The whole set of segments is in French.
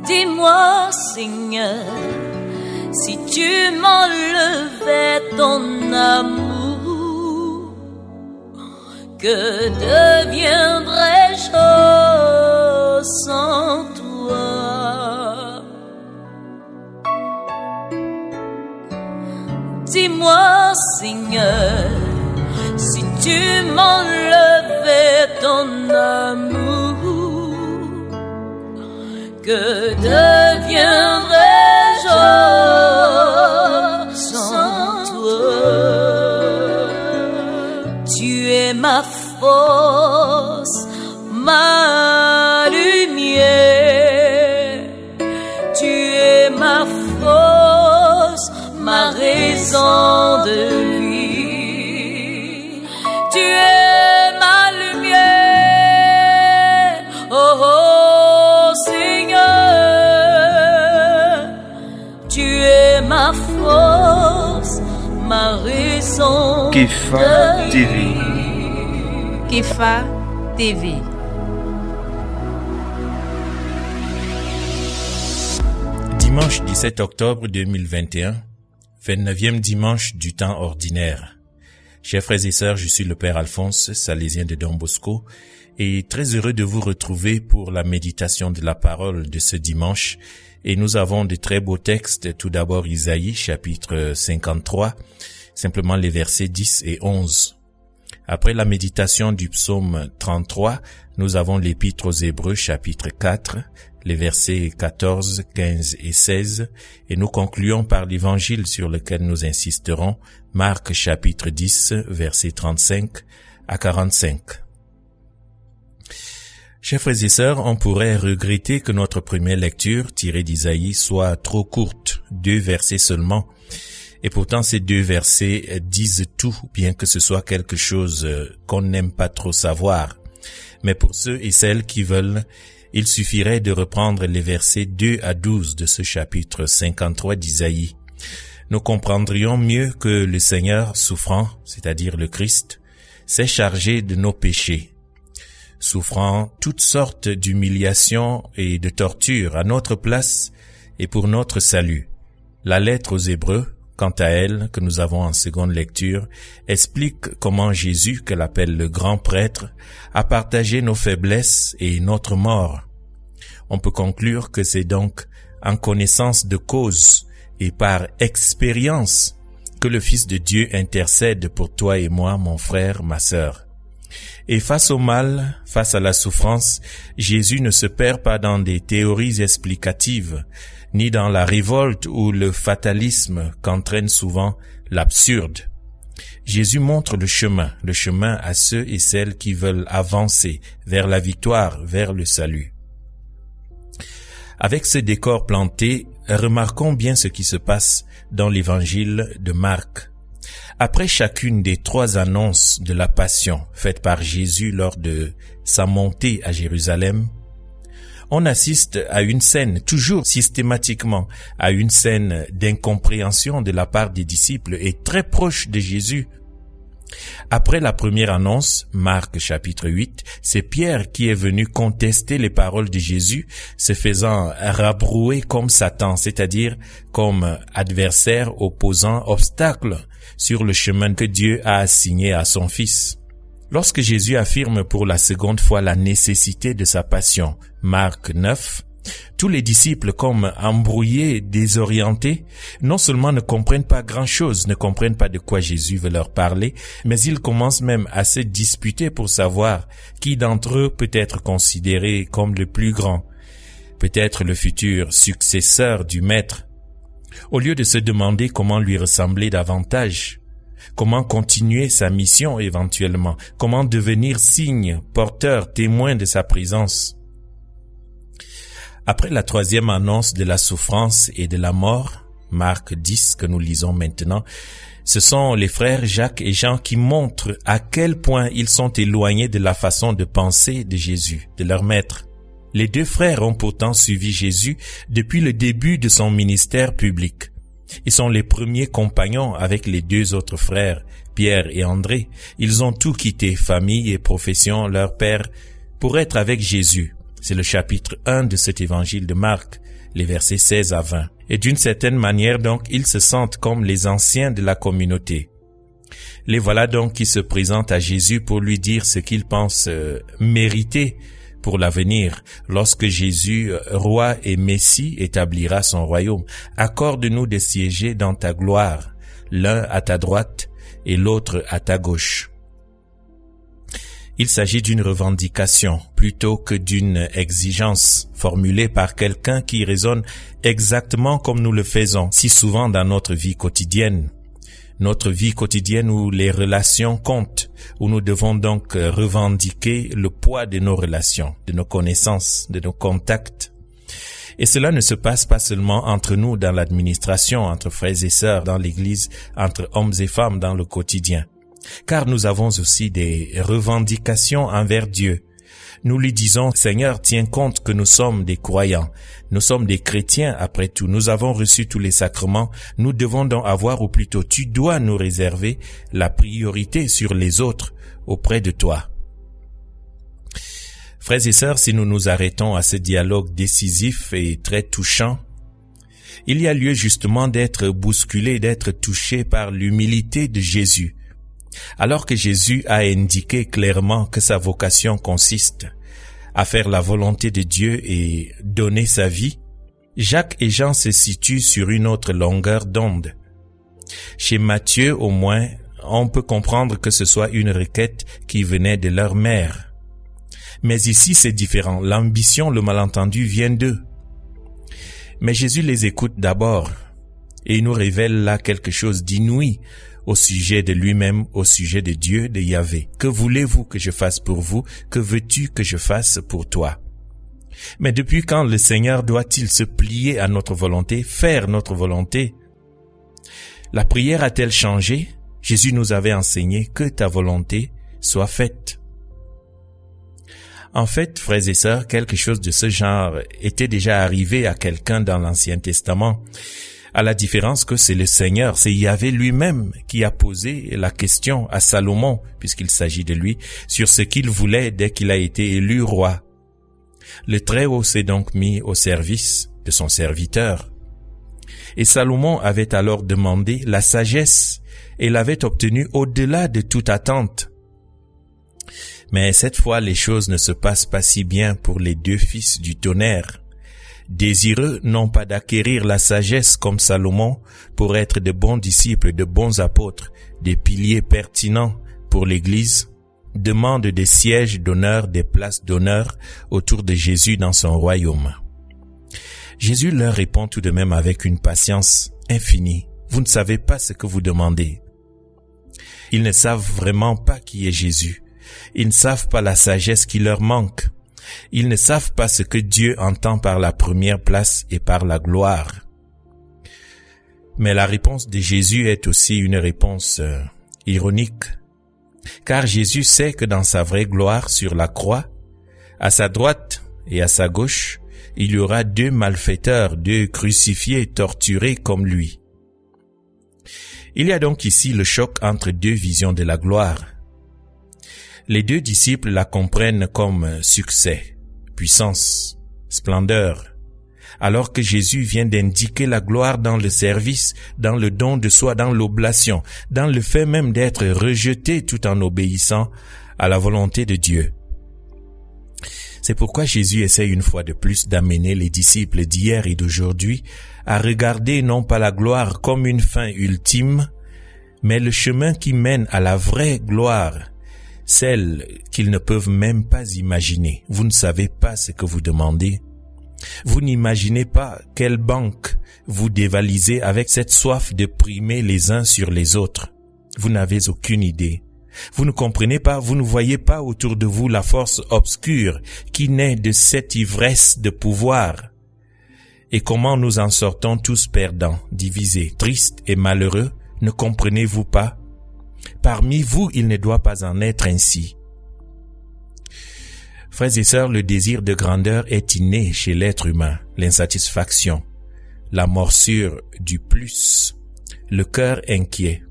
Dis-moi, Seigneur, si tu m'enlevais ton amour, que deviendrais-je sans toi? Dis-moi, Seigneur, si tu m'enlevais ton amour, que deviendrais-je sans toi? Tu es ma force, ma lumière. Tu es ma force, ma raison de vie. Tu es ma lumière, oh, oh Seigneur. Tu es ma force, ma raison Kefa de TV. vie. Kefa TV. Dimanche 17 octobre 2021, 29e dimanche du temps ordinaire. Chers frères et sœurs, je suis le Père Alphonse, salésien de Don Bosco, et très heureux de vous retrouver pour la méditation de la parole de ce dimanche. Et nous avons de très beaux textes, tout d'abord Isaïe, chapitre 53, simplement les versets 10 et 11. Après la méditation du psaume 33, nous avons l'épître aux Hébreux, chapitre 4, les versets 14, 15 et 16, et nous concluons par l'évangile sur lequel nous insisterons, Marc, chapitre 10, versets 35 à 45. Chers frères et sœurs, on pourrait regretter que notre première lecture, tirée d'Isaïe, soit trop courte, 2 versets seulement. Et pourtant, ces 2 versets disent tout, bien que ce soit quelque chose qu'on n'aime pas trop savoir. Mais pour ceux et celles qui veulent, il suffirait de reprendre les versets 2 à 12 de ce chapitre 53 d'Isaïe. Nous comprendrions mieux que le Seigneur souffrant, c'est-à-dire le Christ, s'est chargé de nos péchés, souffrant toutes sortes d'humiliations et de tortures à notre place et pour notre salut. La lettre aux Hébreux, quant à elle, que nous avons en seconde lecture, explique comment Jésus, qu'elle appelle le grand prêtre, a partagé nos faiblesses et notre mort. On peut conclure que c'est donc en connaissance de cause et par expérience que le Fils de Dieu intercède pour toi et moi, mon frère, ma sœur. Et face au mal, face à la souffrance, Jésus ne se perd pas dans des théories explicatives, ni dans la révolte ou le fatalisme qu'entraîne souvent l'absurde. Jésus montre le chemin à ceux et celles qui veulent avancer vers la victoire, vers le salut. Avec ce décor planté, remarquons bien ce qui se passe dans l'évangile de Marc. Après chacune des 3 annonces de la Passion faites par Jésus lors de sa montée à Jérusalem, on assiste à une scène, toujours systématiquement, à une scène d'incompréhension de la part des disciples et très proche de Jésus. Après la première annonce, Marc chapitre 8, c'est Pierre qui est venu contester les paroles de Jésus, se faisant rabrouer comme Satan, c'est-à-dire comme adversaire, opposant, obstacle sur le chemin que Dieu a assigné à son Fils. Lorsque Jésus affirme pour la seconde fois la nécessité de sa passion, Marc 9, tous les disciples, comme embrouillés, désorientés, non seulement ne comprennent pas grand-chose, ne comprennent pas de quoi Jésus veut leur parler, mais ils commencent même à se disputer pour savoir qui d'entre eux peut être considéré comme le plus grand, peut-être le futur successeur du Maître. Au lieu de se demander comment lui ressembler davantage, comment continuer sa mission éventuellement, comment devenir signe, porteur, témoin de sa présence. Après la 3e annonce de la souffrance et de la mort, Marc 10 que nous lisons maintenant, ce sont les frères Jacques et Jean qui montrent à quel point ils sont éloignés de la façon de penser de Jésus, de leur maître. Les 2 frères ont pourtant suivi Jésus depuis le début de son ministère public. Ils sont les premiers compagnons avec les 2 autres frères, Pierre et André. Ils ont tout quitté, famille et profession, leur père, pour être avec Jésus. C'est le chapitre 1 de cet évangile de Marc. les versets 16 à 20. Et d'une certaine manière donc, ils se sentent comme les anciens de la communauté. Les voilà donc qui se présentent à Jésus pour lui dire ce qu'ils pensent mériter pour l'avenir, lorsque Jésus, roi et Messie, établira son royaume. Accorde-nous de siéger dans ta gloire, l'un à ta droite et l'autre à ta gauche. Il s'agit d'une revendication plutôt que d'une exigence formulée par quelqu'un qui raisonne exactement comme nous le faisons si souvent dans notre vie quotidienne. Notre vie quotidienne où les relations comptent, où nous devons donc revendiquer le poids de nos relations, de nos connaissances, de nos contacts. Et cela ne se passe pas seulement entre nous dans l'administration, entre frères et sœurs dans l'Église, entre hommes et femmes dans le quotidien. Car nous avons aussi des revendications envers Dieu. Nous lui disons, Seigneur, tiens compte que nous sommes des croyants. Nous sommes des chrétiens après tout. Nous avons reçu tous les sacrements. Nous devons donc avoir, ou plutôt, tu dois nous réserver la priorité sur les autres auprès de toi. Frères et sœurs, si nous nous arrêtons à ce dialogue décisif et très touchant, il y a lieu justement d'être bousculé, d'être touché par l'humilité de Jésus. Alors que Jésus a indiqué clairement que sa vocation consiste à faire la volonté de Dieu et donner sa vie, Jacques et Jean se situent sur une autre longueur d'onde. Chez Matthieu, au moins, on peut comprendre que ce soit une requête qui venait de leur mère. Mais ici, c'est différent. L'ambition, le malentendu viennent d'eux. Mais Jésus les écoute d'abord et il nous révèle là quelque chose d'inouï au sujet de lui-même, au sujet de Dieu, de Yahvé. Que voulez-vous que je fasse pour vous? Que veux-tu que je fasse pour toi? Mais depuis quand le Seigneur doit-il se plier à notre volonté, faire notre volonté? La prière a-t-elle changé? Jésus nous avait enseigné que ta volonté soit faite. En fait, frères et sœurs, quelque chose de ce genre était déjà arrivé à quelqu'un dans l'Ancien Testament. À la différence que c'est le Seigneur, c'est Yahvé lui-même qui a posé la question à Salomon, puisqu'il s'agit de lui, sur ce qu'il voulait dès qu'il a été élu roi. Le Très-Haut s'est donc mis au service de son serviteur. Et Salomon avait alors demandé la sagesse et l'avait obtenue au-delà de toute attente. Mais cette fois, les choses ne se passent pas si bien pour les deux fils du tonnerre. Désireux non pas d'acquérir la sagesse comme Salomon pour être de bons disciples, de bons apôtres, des piliers pertinents pour l'Église, demandent des sièges d'honneur, des places d'honneur autour de Jésus dans son royaume. Jésus leur répond tout de même avec une patience infinie. Vous ne savez pas ce que vous demandez. Ils ne savent vraiment pas qui est Jésus. Ils ne savent pas la sagesse qui leur manque. Ils ne savent pas ce que Dieu entend par la première place et par la gloire. Mais la réponse de Jésus est aussi une réponse ironique, car Jésus sait que dans sa vraie gloire sur la croix, à sa droite et à sa gauche, il y aura deux malfaiteurs, deux crucifiés, torturés comme lui. Il y a donc ici le choc entre deux visions de la gloire. Les deux disciples la comprennent comme succès, puissance, splendeur, alors que Jésus vient d'indiquer la gloire dans le service, dans le don de soi, dans l'oblation, dans le fait même d'être rejeté tout en obéissant à la volonté de Dieu. C'est pourquoi Jésus essaie une fois de plus d'amener les disciples d'hier et d'aujourd'hui à regarder non pas la gloire comme une fin ultime, mais le chemin qui mène à la vraie gloire, celle qu'ils ne peuvent même pas imaginer. Vous ne savez pas ce que vous demandez. Vous n'imaginez pas quelle banque vous dévalisez avec cette soif de primer les uns sur les autres. Vous n'avez aucune idée. Vous ne comprenez pas, vous ne voyez pas autour de vous la force obscure qui naît de cette ivresse de pouvoir. Et comment nous en sortons tous perdants, divisés, tristes et malheureux, ne comprenez-vous pas? Parmi vous, il ne doit pas en être ainsi. Frères et sœurs, le désir de grandeur est inné chez l'être humain, l'insatisfaction, la morsure du plus, le cœur inquiet.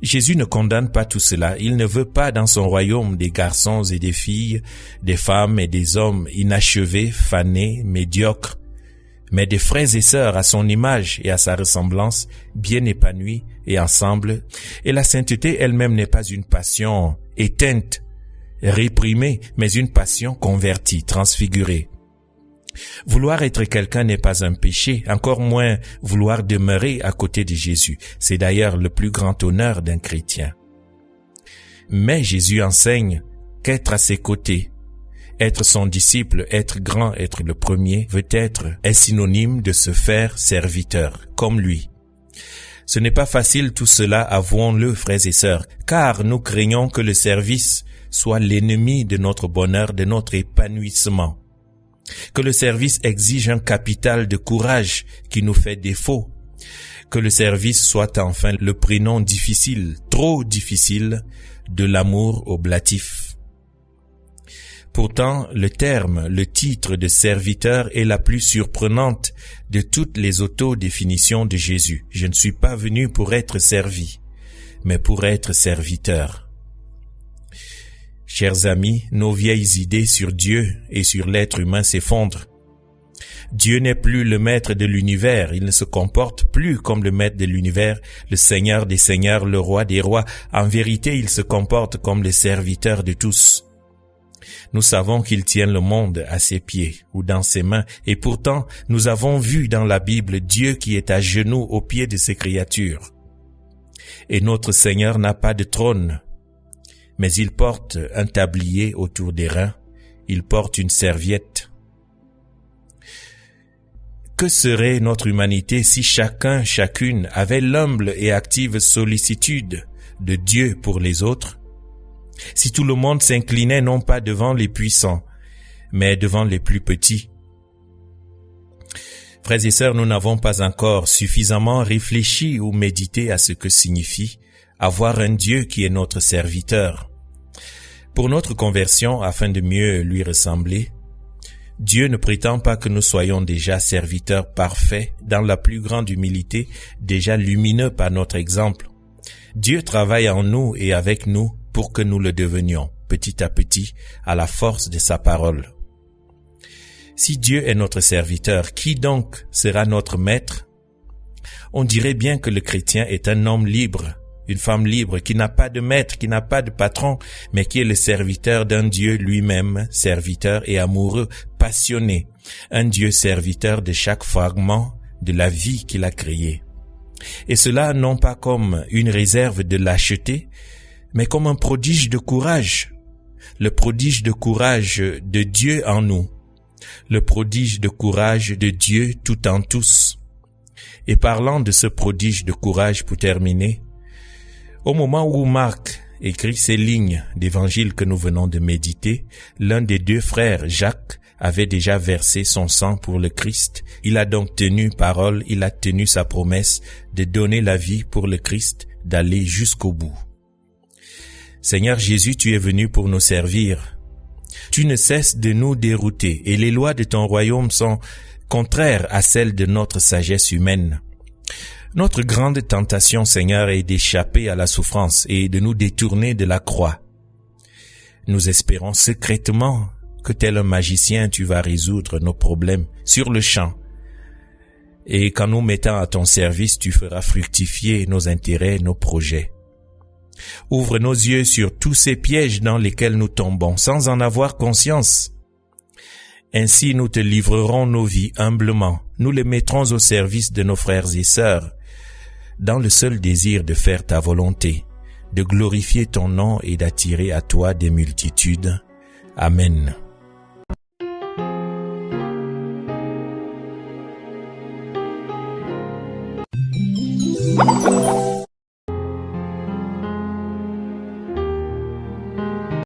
Jésus ne condamne pas tout cela. Il ne veut pas dans son royaume des garçons et des filles, des femmes et des hommes inachevés, fanés, médiocres, mais des frères et sœurs à son image et à sa ressemblance, bien épanouis et ensemble. Et la sainteté elle-même n'est pas une passion éteinte, réprimée, mais une passion convertie, transfigurée. Vouloir être quelqu'un n'est pas un péché, encore moins vouloir demeurer à côté de Jésus. C'est d'ailleurs le plus grand honneur d'un chrétien. Mais Jésus enseigne qu'être à ses côtés, être son disciple, être grand, être le premier, est synonyme de se faire serviteur, comme lui. Ce n'est pas facile tout cela, avouons-le, frères et sœurs, car nous craignons que le service soit l'ennemi de notre bonheur, de notre épanouissement. Que le service exige un capital de courage qui nous fait défaut. Que le service soit enfin le prénom difficile, trop difficile, de l'amour oblatif. Pourtant, le titre de serviteur est la plus surprenante de toutes les autodéfinitions de Jésus. Je ne suis pas venu pour être servi, mais pour être serviteur. Chers amis, nos vieilles idées sur Dieu et sur l'être humain s'effondrent. Dieu n'est plus le maître de l'univers, il ne se comporte plus comme le maître de l'univers, le Seigneur des seigneurs, le roi des rois. En vérité, il se comporte comme le serviteur de tous. Nous savons qu'il tient le monde à ses pieds ou dans ses mains, et pourtant nous avons vu dans la Bible Dieu qui est à genoux aux pieds de ses créatures. Et notre Seigneur n'a pas de trône, mais il porte un tablier autour des reins, il porte une serviette. Que serait notre humanité si chacune avait l'humble et active sollicitude de Dieu pour les autres? Si tout le monde s'inclinait non pas devant les puissants, mais devant les plus petits? Frères et sœurs, nous n'avons pas encore suffisamment réfléchi ou médité à ce que signifie avoir un Dieu qui est notre serviteur. Pour notre conversion, afin de mieux lui ressembler, Dieu ne prétend pas que nous soyons déjà serviteurs parfaits, dans la plus grande humilité, déjà lumineux par notre exemple. Dieu travaille en nous et avec nous pour que nous le devenions, petit à petit, à la force de sa parole. Si Dieu est notre serviteur, qui donc sera notre maître? On dirait bien que le chrétien est un homme libre, une femme libre, qui n'a pas de maître, qui n'a pas de patron, mais qui est le serviteur d'un Dieu lui-même, serviteur et amoureux, passionné, un Dieu serviteur de chaque fragment de la vie qu'il a créée. Et cela non pas comme une réserve de lâcheté, mais comme un prodige de courage, le prodige de courage de Dieu en nous, le prodige de courage de Dieu tout en tous. Et parlant de ce prodige de courage pour terminer, au moment où Marc écrit ces lignes d'évangile que nous venons de méditer, l'un des deux frères, Jacques, avait déjà versé son sang pour le Christ. Il a donc tenu parole, il a tenu sa promesse de donner la vie pour le Christ, d'aller jusqu'au bout. Seigneur Jésus, tu es venu pour nous servir. Tu ne cesses de nous dérouter et les lois de ton royaume sont contraires à celles de notre sagesse humaine. Notre grande tentation, Seigneur, est d'échapper à la souffrance et de nous détourner de la croix. Nous espérons secrètement que tel un magicien, tu vas résoudre nos problèmes sur le champ. Et qu'en nous mettant à ton service, tu feras fructifier nos intérêts, nos projets. Ouvre nos yeux sur tous ces pièges dans lesquels nous tombons, sans en avoir conscience. Ainsi nous te livrerons nos vies humblement, nous les mettrons au service de nos frères et sœurs, dans le seul désir de faire ta volonté, de glorifier ton nom et d'attirer à toi des multitudes. Amen.